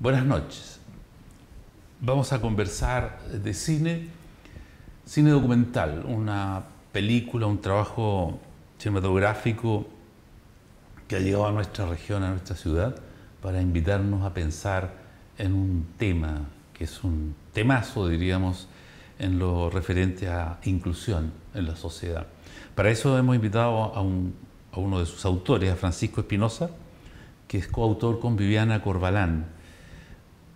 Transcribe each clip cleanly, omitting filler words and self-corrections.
Buenas noches. Vamos a conversar de cine, cine documental, una película, un trabajo cinematográfico que ha llegado a nuestra región, a nuestra ciudad, para invitarnos a pensar en un tema, que es un temazo, diríamos, en lo referente a inclusión en la sociedad. Para eso hemos invitado a uno de sus autores, a Francisco Espinosa, que es coautor con Viviana Corbalán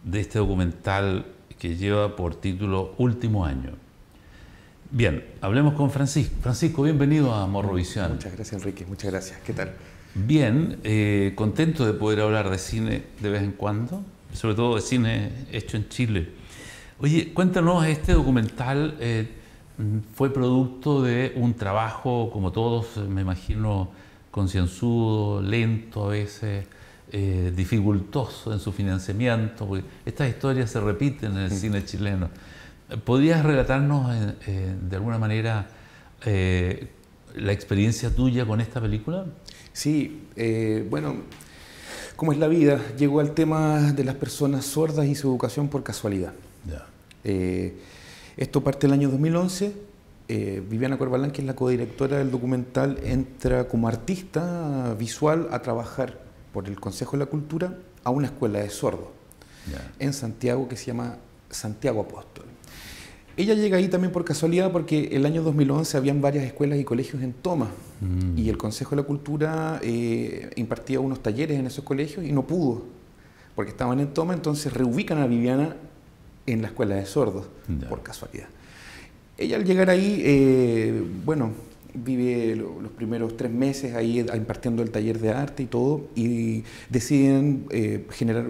de este documental que lleva por título Último Año. Bien, hablemos con Francisco. Francisco, bienvenido a Morrovisión. Muchas gracias, Enrique. Muchas gracias. ¿Qué tal? Bien, contento de poder hablar de cine de vez en cuando, sobre todo de cine hecho en Chile. Oye, cuéntanos, este documental fue producto de un trabajo, como todos, me imagino, concienzudo, lento a veces, dificultoso en su financiamiento, porque estas historias se repiten en el cine chileno. ¿Podrías relatarnos de alguna manera la experiencia tuya con esta película? Sí, bueno, como es la vida, llegó al tema de las personas sordas y su educación por casualidad. Ya. Esto parte del año 2011. Viviana Corbalán, que es la codirectora del documental, entra como artista visual a trabajar por el Consejo de la Cultura a una escuela de sordos en Santiago que se llama Santiago Apóstol. Ella llega ahí también por casualidad porque el año 2011 habían varias escuelas y colegios en toma y el Consejo de la Cultura impartía unos talleres en esos colegios y no pudo porque estaban en toma, entonces reubican a Viviana en la escuela de sordos por casualidad. Ella al llegar ahí, bueno, vive los primeros 3 meses ahí impartiendo el taller de arte y todo, y deciden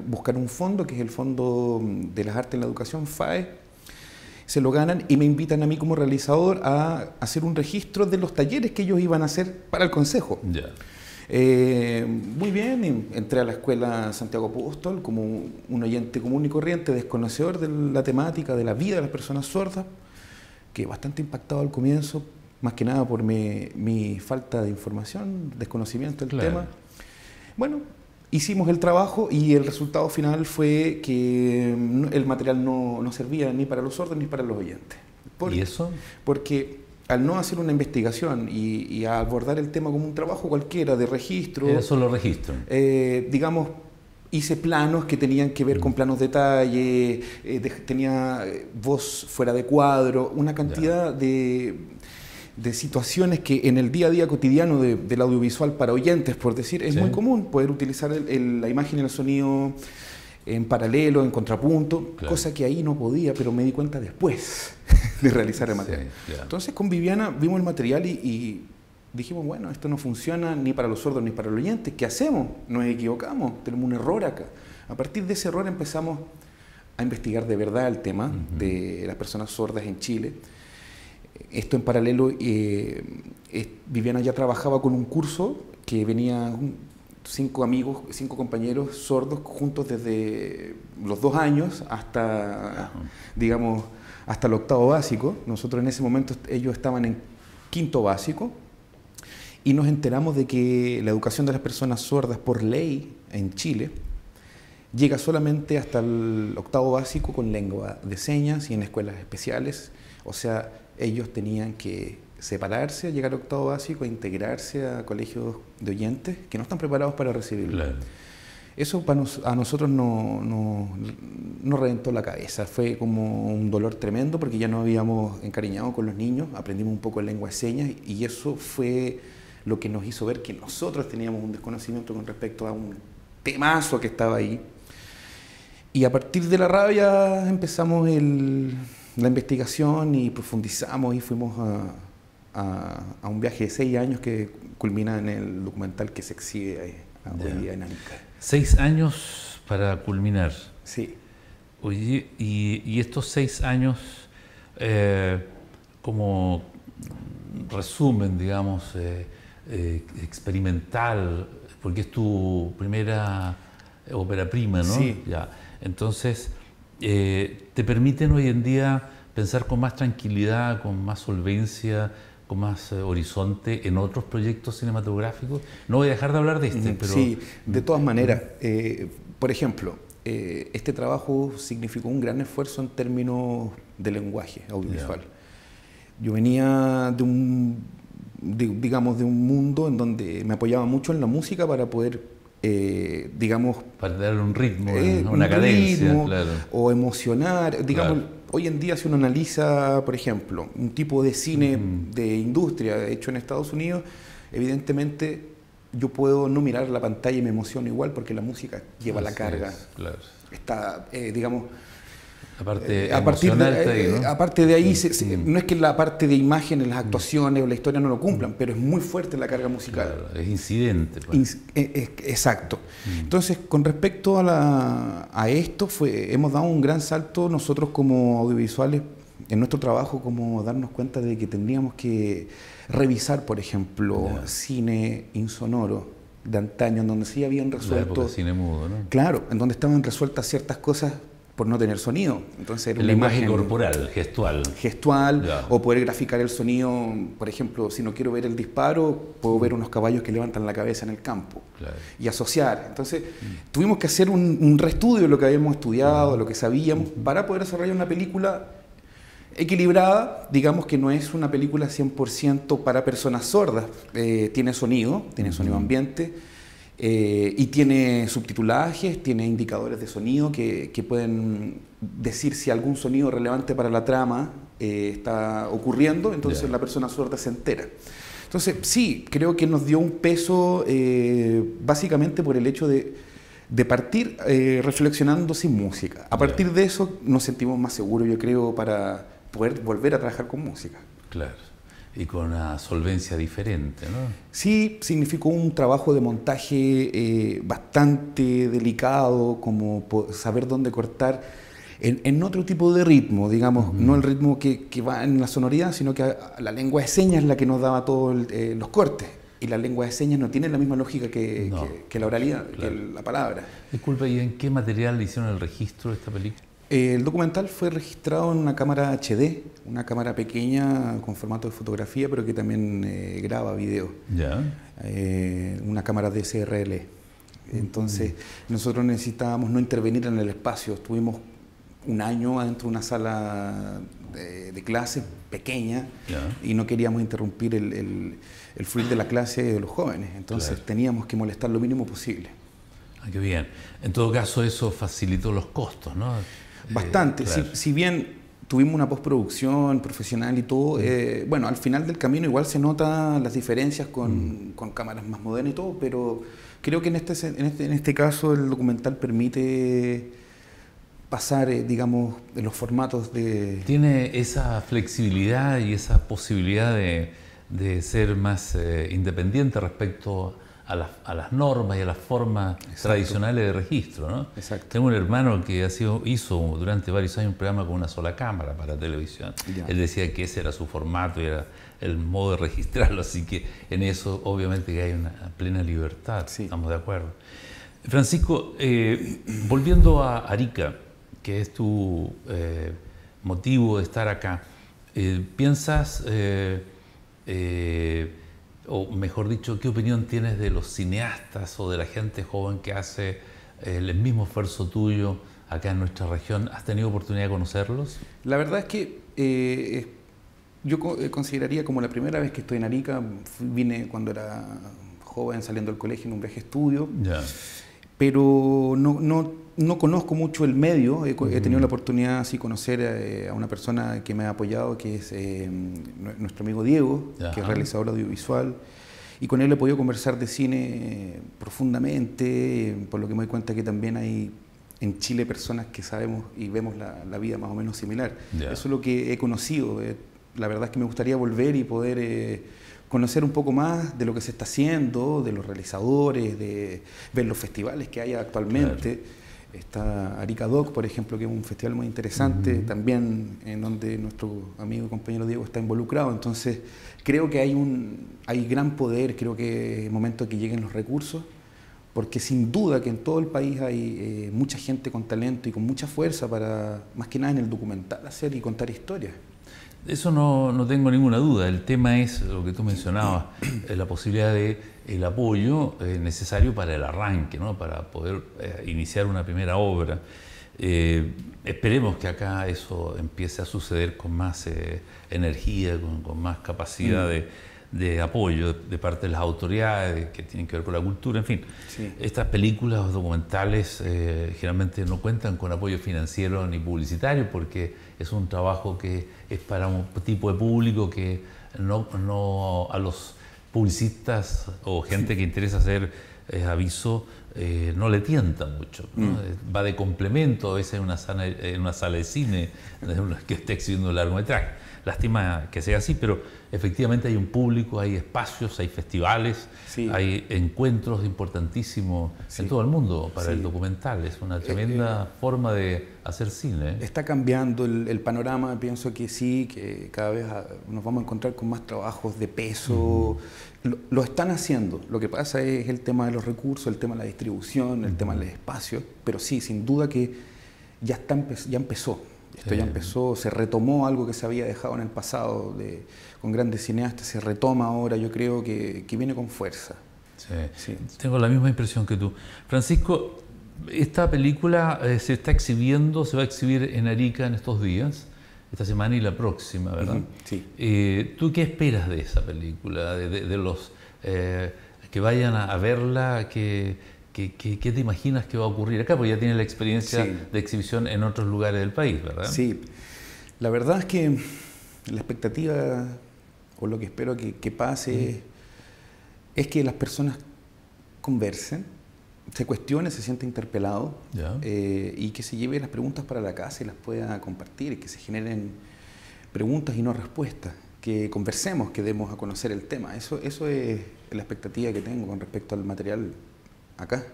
buscar un fondo, que es el Fondo de las Artes en la Educación, FAE. Se lo ganan y me invitan a mí como realizador a hacer un registro de los talleres que ellos iban a hacer para el Consejo. Ya. Muy bien, entré a la escuela Santiago Apóstol como un oyente común y corriente, desconocedor de la temática, de la vida de las personas sordas, que bastante impactado al comienzo, más que nada por mi falta de información, desconocimiento del tema. Bueno, hicimos el trabajo y el resultado final fue que el material no servía ni para los sordos ni para los oyentes. ¿Y eso? Porque al no hacer una investigación y a abordar el tema como un trabajo cualquiera de registro... Era solo registro. Digamos, hice planos que tenían que ver con planos detalle, tenía voz fuera de cuadro, una cantidad de situaciones que en el día a día cotidiano del audiovisual para oyentes, por decir, es muy común poder utilizar la imagen y el sonido en paralelo, en contrapunto, cosa que ahí no podía, pero me di cuenta después de realizar el material. Entonces con Viviana vimos el material y dijimos, bueno, esto no funciona ni para los sordos ni para los oyentes, ¿qué hacemos? Nos equivocamos, tenemos un error acá. A partir de ese error empezamos a investigar de verdad el tema de las personas sordas en Chile. Esto en paralelo, Viviana ya trabajaba con un curso que venían 5 amigos, 5 compañeros sordos juntos desde los 2 años hasta, digamos, hasta el 8º básico. Nosotros en ese momento, ellos estaban en 5º básico. Y nos enteramos de que la educación de las personas sordas por ley en Chile llega solamente hasta el 8º básico con lengua de señas y en escuelas especiales. O sea, ellos tenían que separarse, llegar al 8º básico e integrarse a colegios de oyentes que no están preparados para recibirlo. Claro. Eso a nosotros nos reventó la cabeza. Fue como un dolor tremendo porque ya nos habíamos encariñado con los niños, aprendimos un poco de lengua de señas y eso fue lo que nos hizo ver que nosotros teníamos un desconocimiento con respecto a un temazo que estaba ahí. Y a partir de la rabia empezamos la investigación y profundizamos y fuimos a un viaje de 6 años que culmina en el documental que se exhibe hoy día en ANICA. 6 años para culminar. Sí. Oye, y estos 6 años, como resumen, digamos, experimental, porque es tu primera ópera prima, ¿no? Sí. Ya. Entonces, te permiten hoy en día pensar con más tranquilidad, con más solvencia, con más horizonte en otros proyectos cinematográficos. No voy a dejar de hablar de este, pero... Sí, de todas maneras. Por ejemplo, este trabajo significó un gran esfuerzo en términos de lenguaje audiovisual. Yo venía digamos, de un mundo en donde me apoyaba mucho en la música para poder, digamos... Para darle un ritmo, una cadencia, ritmo, claro. O emocionar, digamos, Claro. hoy en día si uno analiza, por ejemplo, un tipo de cine de industria hecho en Estados Unidos, evidentemente yo puedo no mirar la pantalla y me emociono igual porque la música lleva la carga. Claro. Está, digamos... Aparte aparte de ahí, no es que la parte de imágenes, las actuaciones o la historia no lo cumplan, pero es muy fuerte la carga musical. Claro, es incidente. Pues. Exacto. Entonces, con respecto a esto, hemos dado un gran salto nosotros como audiovisuales en nuestro trabajo, como darnos cuenta de que tendríamos que revisar, por ejemplo, cine insonoro de antaño, en donde sí habían resuelto... cine mudo, ¿no? Claro, en donde estaban resueltas ciertas cosas por no tener sonido. Entonces era el una lenguaje imagen corporal, gestual. O poder graficar el sonido. Por ejemplo, si no quiero ver el disparo, puedo ver unos caballos que levantan la cabeza en el campo. Claro. Y asociar. Entonces tuvimos que hacer un reestudio de lo que habíamos estudiado, de lo que sabíamos, para poder desarrollar una película equilibrada. Digamos que no es una película 100% para personas sordas. Tiene sonido ambiente. Y tiene subtitulajes, tiene indicadores de sonido que pueden decir si algún sonido relevante para la trama está ocurriendo, entonces la persona sorda se entera. Entonces sí, creo que nos dio un peso básicamente por el hecho de partir reflexionando sin música. A partir de eso nos sentimos más seguros, yo creo, para poder volver a trabajar con música. Claro. Y con una solvencia diferente, ¿no? Sí, significó un trabajo de montaje bastante delicado, como saber dónde cortar en otro tipo de ritmo, digamos, no el ritmo que va en la sonoridad, sino que la lengua de señas es la que nos daba todos los cortes. Y la lengua de señas no tiene la misma lógica que la oralidad, claro, que la palabra. Disculpa, ¿y en qué material hicieron el registro de esta película? El documental fue registrado en una cámara HD, una cámara pequeña con formato de fotografía, pero que también graba video. Ya. Una cámara DSLR. Entonces, nosotros necesitábamos no intervenir en el espacio. Estuvimos un año adentro de una sala de clase pequeña y no queríamos interrumpir el fluir de la clase de los jóvenes. Entonces, teníamos que molestar lo mínimo posible. Ah, qué bien. En todo caso, eso facilitó los costos, ¿no? Bastante. Si bien tuvimos una postproducción profesional y todo, bueno, al final del camino igual se notan las diferencias con cámaras más modernas y todo, pero creo que en este caso el documental permite pasar, digamos, de los formatos de... Tiene esa flexibilidad y esa posibilidad de ser más independiente respecto a las normas y a las formas tradicionales de registro, ¿no? Exacto. Tengo un hermano que hizo durante varios años un programa con una sola cámara para televisión. Él decía que ese era su formato y era el modo de registrarlo, así que en eso obviamente que hay una plena libertad, estamos de acuerdo. Francisco, volviendo a Arica, que es tu motivo de estar acá, ¿piensas... o mejor dicho, ¿qué opinión tienes de los cineastas o de la gente joven que hace el mismo esfuerzo tuyo acá en nuestra región? ¿Has tenido oportunidad de conocerlos? La verdad es que yo consideraría como la primera vez que estoy en Arica. Vine cuando era joven, saliendo del colegio en un viaje estudio, pero no conozco mucho el medio. He tenido la oportunidad de conocer a una persona que me ha apoyado, que es nuestro amigo Diego, que es realizador audiovisual, y con él he podido conversar de cine profundamente, por lo que me doy cuenta que también hay en Chile personas que sabemos y vemos la vida más o menos similar. Eso es lo que he conocido. La verdad es que me gustaría volver y poder conocer un poco más de lo que se está haciendo, de los realizadores, de ver los festivales que hay actualmente. Está Arica Doc, por ejemplo, que es un festival muy interesante, también en donde nuestro amigo y compañero Diego está involucrado. Entonces, creo que hay gran poder, creo que es momento de que lleguen los recursos, porque sin duda que en todo el país hay mucha gente con talento y con mucha fuerza para, más que nada en el documental, hacer y contar historias. Eso no tengo ninguna duda. El tema es lo que tú mencionabas, la posibilidad de el apoyo necesario para el arranque, ¿no? Para poder iniciar una primera obra. Esperemos que acá eso empiece a suceder con más energía, con más capacidad de apoyo de parte de las autoridades que tienen que ver con la cultura, en fin. Sí. Estas películas documentales generalmente no cuentan con apoyo financiero ni publicitario porque es un trabajo que es para un tipo de público que no a los publicistas o gente que interesa hacer aviso no le tienta mucho, ¿no? Va de complemento a veces en una sala de cine que esté exhibiendo un largometraje. Lástima que sea así, pero efectivamente hay un público, hay espacios, hay festivales, sí. hay encuentros importantísimos en todo el mundo para el documental. Es una tremenda forma de hacer cine. Está cambiando el panorama, pienso que sí, que cada vez nos vamos a encontrar con más trabajos de peso. Lo están haciendo. Lo que pasa es el tema de los recursos, el tema de la distribución, el tema del espacio, pero sí, sin duda que ya empezó. Esto ya empezó, se retomó algo que se había dejado en el pasado con grandes cineastas, se retoma ahora, yo creo que viene con fuerza. Sí. Tengo la misma impresión que tú. Francisco, esta película se está exhibiendo, se va a exhibir en Arica en estos días, esta semana y la próxima, ¿verdad? Sí. ¿Tú qué esperas de esa película, de los que vayan a verla, ¿Qué te imaginas que va a ocurrir acá? Porque ya tienes la experiencia de exhibición en otros lugares del país, ¿verdad? Sí, la verdad es que la expectativa o lo que espero que pase es que las personas conversen, se cuestionen, se sientan interpelados y que se lleven las preguntas para la casa y las pueda compartir, y que se generen preguntas y no respuestas, que conversemos, que demos a conocer el tema. Eso es la expectativa que tengo con respecto al material acá.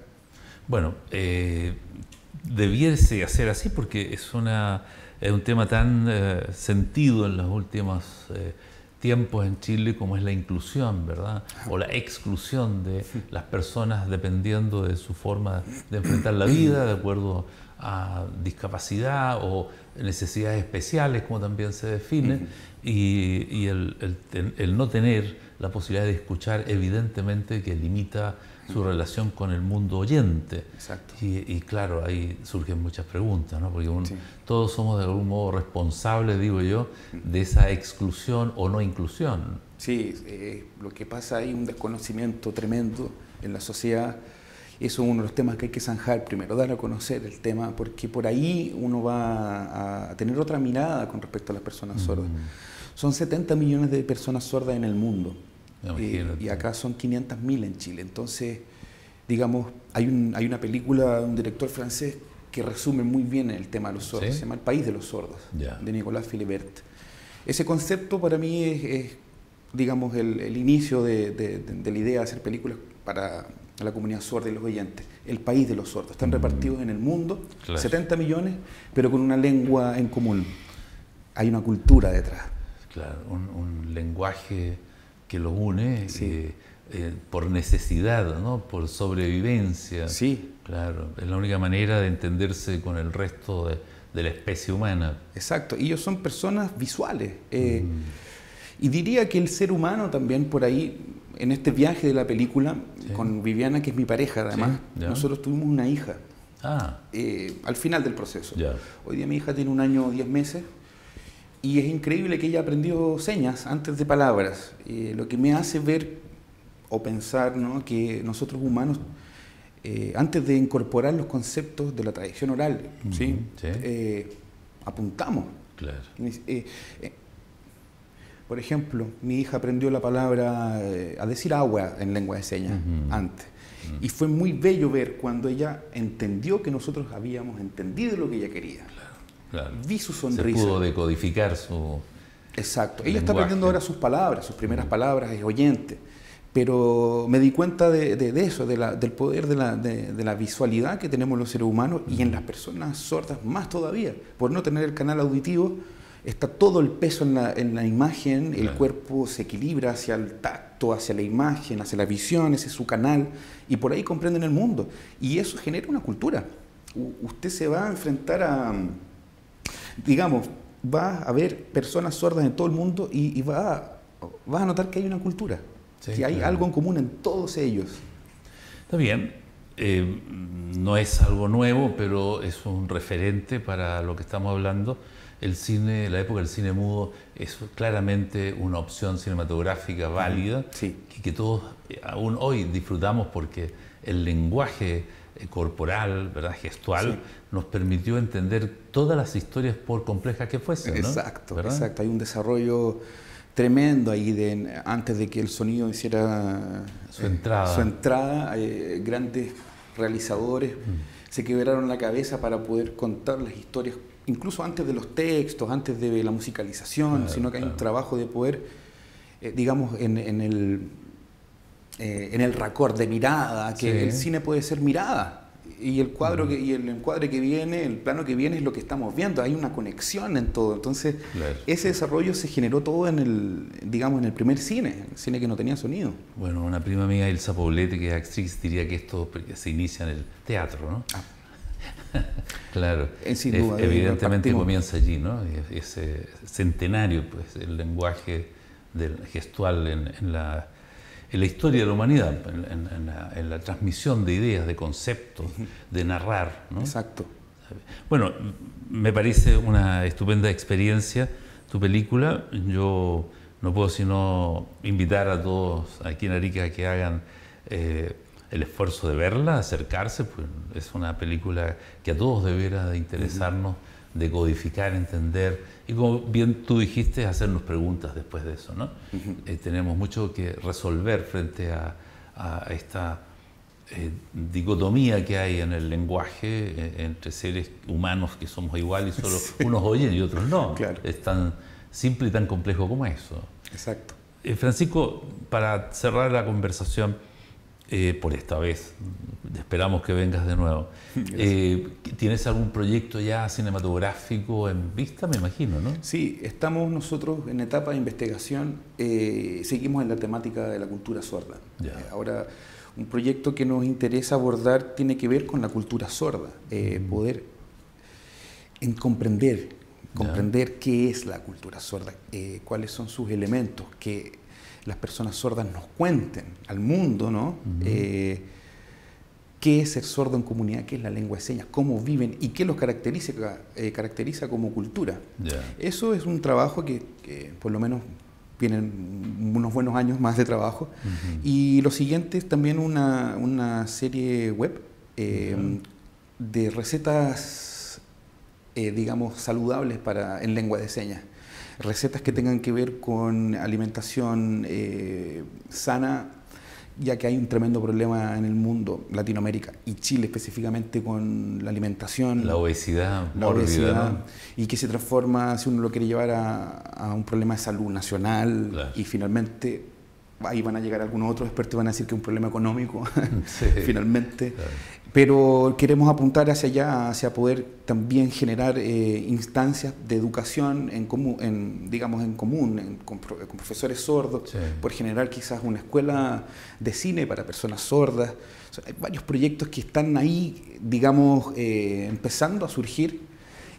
Bueno, debiese hacer así porque es un tema tan sentido en los últimos tiempos en Chile como es la inclusión, ¿verdad? O la exclusión de las personas dependiendo de su forma de enfrentar la vida, de acuerdo a discapacidad o necesidades especiales, como también se define, y el no tener la posibilidad de escuchar, evidentemente que limita su relación con el mundo oyente. Exacto. Y claro, ahí surgen muchas preguntas, ¿no? Porque todos somos de algún modo responsables, digo yo, de esa exclusión o no inclusión. Sí, lo que pasa hay un desconocimiento tremendo en la sociedad. Eso es uno de los temas que hay que zanjar primero, dar a conocer el tema, porque por ahí uno va a tener otra mirada con respecto a las personas sordas. Son 70 millones de personas sordas en el mundo. Y acá son 500.000 en Chile. Entonces, digamos, hay una película de un director francés que resume muy bien el tema de los sordos, se llama El país de los sordos, de Nicolas Philibert. Ese concepto para mí es digamos, el inicio de la idea de hacer películas para la comunidad sorda y los oyentes. El país de los sordos. Están repartidos en el mundo, 70 millones, pero con una lengua en común. Hay una cultura detrás. Claro, un lenguaje que los une por necesidad, ¿no? Por sobrevivencia. Sí. Claro, es la única manera de entenderse con el resto de la especie humana. Exacto, y ellos son personas visuales. Y diría que el ser humano también por ahí, en este viaje de la película, con Viviana, que es mi pareja además, nosotros tuvimos una hija al final del proceso. Hoy día mi hija tiene 1 año 10 meses. Y es increíble que ella aprendió señas antes de palabras, lo que me hace ver o pensar, ¿no?, que nosotros humanos, antes de incorporar los conceptos de la tradición oral, apuntamos. Claro. Por ejemplo, mi hija aprendió la palabra, a decir agua en lengua de señas antes. Y fue muy bello ver cuando ella entendió que nosotros habíamos entendido lo que ella quería. Claro. Vi su sonrisa. Se pudo decodificar su Exacto. Ella lenguaje. está aprendiendo ahora sus palabras, sus primeras palabras, es oyente. Pero me di cuenta de eso, del poder de la visualidad que tenemos los seres humanos y en las personas sordas más todavía. Por no tener el canal auditivo, está todo el peso en la imagen, el cuerpo se equilibra hacia el tacto, hacia la imagen, hacia la visión, ese es su canal, y por ahí comprenden el mundo. Y eso genera una cultura. Usted se va a enfrentar a... Digamos, vas a ver personas sordas en todo el mundo y vas a notar que hay una cultura, Sí, que hay claro. algo en común en todos ellos. Está bien, no es algo nuevo, pero es un referente para lo que estamos hablando. El cine, la época del cine mudo es claramente una opción cinematográfica válida Sí. y que todos aún hoy disfrutamos porque el lenguaje corporal, ¿verdad? Gestual, Sí. nos permitió entender todas las historias por complejas que fuesen, ¿no? Exacto, ¿Verdad? exacto. Hay un desarrollo tremendo ahí antes de que el sonido hiciera Su entrada. su entrada, grandes realizadores se quebraron la cabeza para poder contar las historias, incluso antes de los textos, antes de la musicalización, Claro, sino que hay un claro. trabajo de poder, digamos, en el raccord de mirada, que Sí. el cine puede ser mirada. Y el cuadro y el encuadre que viene, el plano que viene es lo que estamos viendo. Hay una conexión en todo. Entonces, Claro. ese desarrollo se generó todo en el primer cine, el cine que no tenía sonido. Bueno, una prima mía, Ilsa Poblete, que es actriz, diría que esto se inicia en el teatro, ¿no? Claro. Sin duda, Evidentemente partimos. comienza allí, ¿no? Ese centenario, pues, el lenguaje gestual en la historia de la humanidad, en la transmisión de ideas, de conceptos, de narrar, ¿no? Exacto. Bueno, me parece una estupenda experiencia tu película. Yo no puedo sino invitar a todos aquí en Arica a que hagan el esfuerzo de verla, acercarse, pues es una película que a todos debiera de interesarnos, de codificar, entender, y como bien tú dijiste, hacernos preguntas después de eso, ¿no? Tenemos mucho que resolver frente a esta dicotomía que hay en el lenguaje entre seres humanos que somos iguales y solo unos oyen y otros no. Claro. Es tan simple y tan complejo como eso. Exacto. Francisco, para cerrar la conversación, por esta vez, esperamos que vengas de nuevo. ¿Tienes algún proyecto ya cinematográfico en vista, me imagino, no? Sí, estamos nosotros en etapa de investigación, seguimos en la temática de la cultura sorda. Ya. Ahora, un proyecto que nos interesa abordar tiene que ver con la cultura sorda, poder comprender qué es la cultura sorda, cuáles son sus elementos, que las personas sordas nos cuenten al mundo, ¿no? Qué es ser sordo en comunidad, qué es la lengua de señas, cómo viven y qué los caracteriza como cultura. Ya. Eso es un trabajo que por lo menos vienen unos buenos años más de trabajo. Y lo siguiente es también una serie web de recetas, digamos, saludables en lengua de señas. Recetas que tengan que ver con alimentación sana, ya que hay un tremendo problema en el mundo, Latinoamérica y Chile específicamente, con la alimentación. La obesidad La mórbida, obesidad, ¿no? y que se transforma, si uno lo quiere llevar a un problema de salud nacional, Claro. y finalmente ahí van a llegar algunos otros expertos y van a decir que es un problema económico, Sí. finalmente. Claro. Pero queremos apuntar hacia allá, hacia poder también generar instancias de educación digamos, en común, con profesores sordos, Sí. por generar quizás una escuela de cine para personas sordas. O sea, hay varios proyectos que están ahí, digamos, empezando a surgir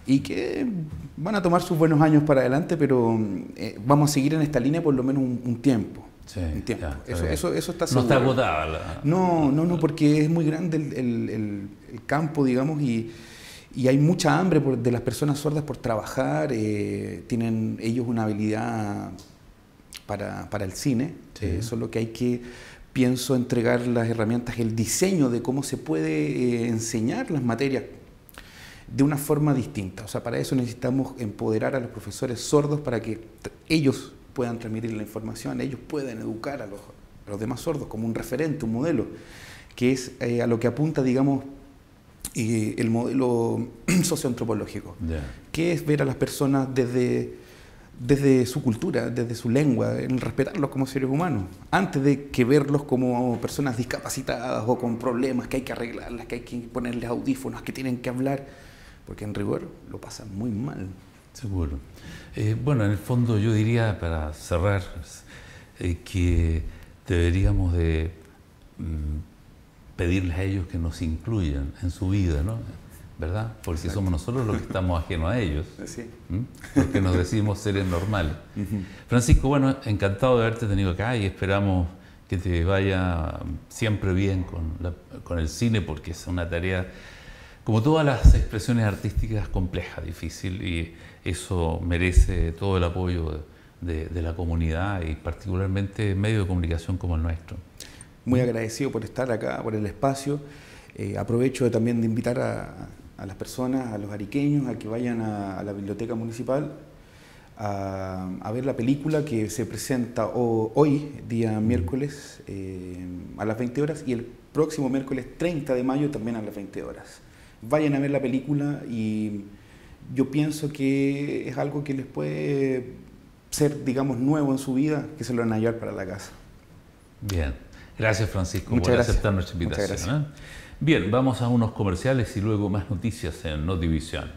y que van a tomar sus buenos años para adelante, pero vamos a seguir en esta línea por lo menos un tiempo. Sí, Un tiempo. ya, está bien. Eso está No seguro. está agotada. No, porque es muy grande el campo, digamos, y hay mucha hambre de las personas sordas por trabajar. Tienen ellos una habilidad para el cine, Sí. solo que hay que, pienso, entregar las herramientas, el diseño de cómo se puede enseñar las materias de una forma distinta. O sea, para eso necesitamos empoderar a los profesores sordos para que ellos puedan transmitir la información, ellos puedan educar a los demás sordos como un referente, un modelo, que es a lo que apunta, digamos, el modelo socioantropológico, Ya. que es ver a las personas desde su cultura, desde su lengua, en respetarlos como seres humanos, antes de que verlos como personas discapacitadas o con problemas que hay que arreglarlas, que hay que ponerles audífonos, que tienen que hablar, porque en rigor lo pasan muy mal. Seguro. Bueno, en el fondo yo diría, para cerrar, que deberíamos de pedirles a ellos que nos incluyan en su vida, ¿no? ¿verdad? Porque Exacto. somos nosotros los que estamos ajenos a ellos, Sí. los que nos decimos seres normales. Francisco, bueno, encantado de haberte tenido acá y esperamos que te vaya siempre bien con el cine, porque es una tarea, como todas las expresiones artísticas, compleja, difícil, y eso merece todo el apoyo de la comunidad y particularmente medios de comunicación como el nuestro. Muy agradecido por estar acá, por el espacio. Aprovecho también de invitar a las personas, a los ariqueños, a que vayan a la biblioteca municipal a ver la película que se presenta hoy, día miércoles, a las 20 horas, y el próximo miércoles 30 de mayo también a las 20 horas. Vayan a ver la película y yo pienso que es algo que les puede ser, digamos, nuevo en su vida, que se lo van a llevar para la casa. Bien, gracias Francisco Muchas por gracias. aceptar nuestra Muchas invitación. gracias. Bien, vamos a unos comerciales y luego más noticias en Notivisión.